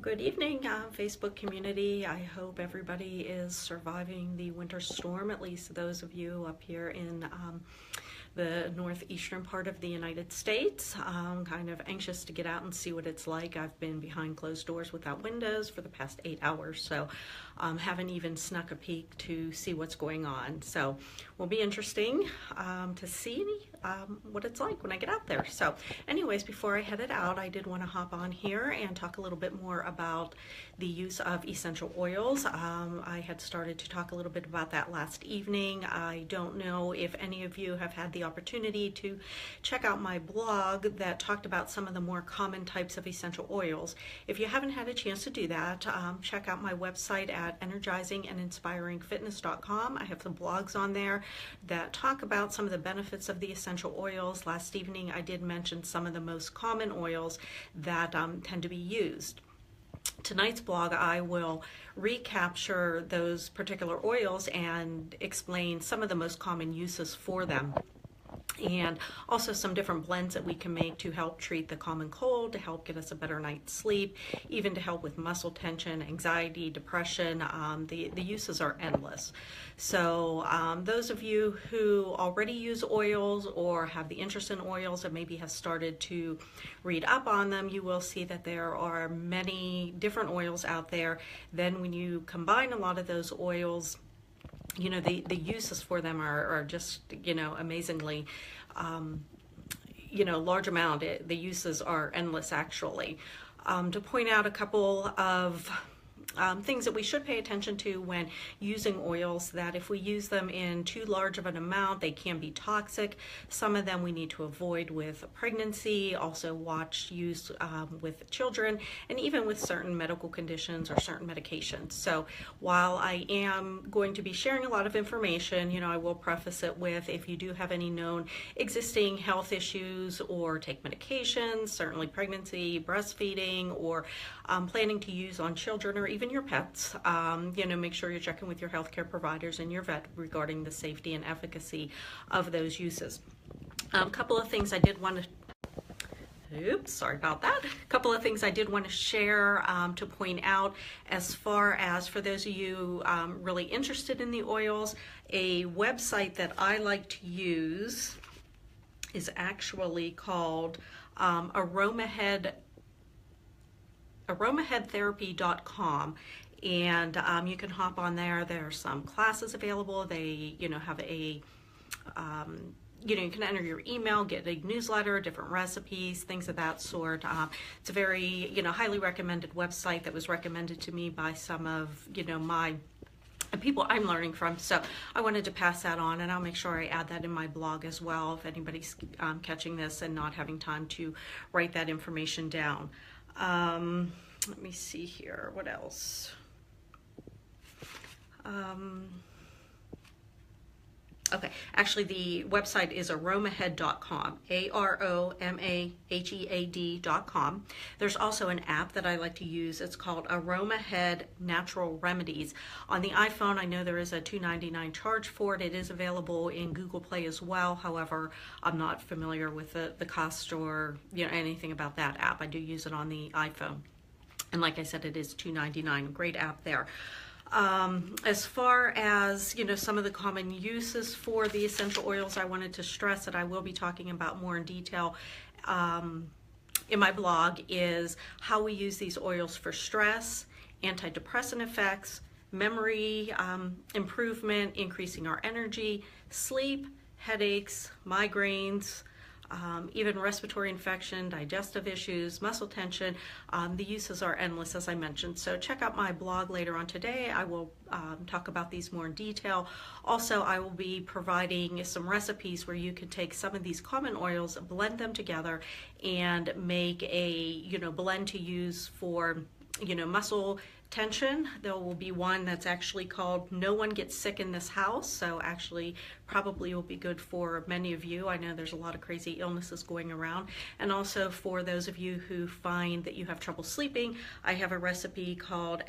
Good evening, Facebook community. I hope everybody is surviving the winter storm, at least those of you up here in the northeastern part of the United States. I'm kind of anxious to get out and see what it's like. I've been behind closed doors without windows for the past 8 hours, so haven't even snuck a peek to see what's going on. So will be interesting to see what it's like when I get out there. So anyways, before I headed out, I did want to hop on here and talk a little bit more about the use of essential oils. I had started to talk a little bit about that last evening. I don't know if any of you have had the opportunity to check out my blog that talked about some of the more common types of essential oils. If you haven't had a chance to do that, check out my website at energizingandinspiringfitness.com. I have some blogs on there that talk about some of the benefits of the essential oils. Last evening I did mention some of the most common oils that tend to be used. Tonight's blog, I will recapture those particular oils and explain some of the most common uses for them, and also some different blends that we can make to help treat the common cold, to help get us a better night's sleep, even to help with muscle tension, anxiety, depression. The uses are endless. So those of you who already use oils or have the interest in oils and maybe have started to read up on them, you will see that there are many different oils out there. Then when you combine a lot of those oils, you know, the uses for them are just, you know, amazingly, large amount. The uses are endless, actually. To point out a couple of things that we should pay attention to when using oils, that if we use them in too large of an amount, they can be toxic. Some of them we need to avoid with pregnancy, also watch use with children, and even with certain medical conditions or certain medications. So while I am going to be sharing a lot of information, you know, I will preface it with, if you do have any known existing health issues or take medications, certainly pregnancy, breastfeeding, or planning to use on children or even your pets, make sure you're checking with your healthcare providers and your vet regarding the safety and efficacy of those uses. A couple of things I did want to sorry about that. A couple of things I did want to share to point out, as far as for those of you really interested in the oils, a website that I like to use is actually called aromaheadtherapy.com, and you can hop on there. There are some classes available. They, have a you can enter your email, get a newsletter, different recipes, things of that sort. It's a very, highly recommended website that was recommended to me by some of, my people I'm learning from. So I wanted to pass that on, and I'll make sure I add that in my blog as well if anybody's catching this and not having time to write that information down. Let me see here, what else? Okay, actually the website is aromahead.com, aromahead.com. There's also an app that I like to use. It's called Aromahead Natural Remedies. On the iPhone, I know there is a $2.99 charge for it. It is available in Google Play as well. However, I'm not familiar with the cost or anything about that app. I do use it on the iPhone. And like I said, it is $2.99. Great app there. As far as, some of the common uses for the essential oils, I wanted to stress that I will be talking about more in detail in my blog, is how we use these oils for stress, antidepressant effects, memory improvement, increasing our energy, sleep, headaches, migraines, even respiratory infection, digestive issues, muscle tension. The uses are endless, as I mentioned. So check out my blog later on today. I will talk about these more in detail. Also, I will be providing some recipes where you can take some of these common oils, blend them together, and make a blend to use for muscle tension. There will be one that's actually called No One Gets Sick in This House, so actually probably will be good for many of you. I know there's a lot of crazy illnesses going around. And also for those of you who find that you have trouble sleeping, I have a recipe called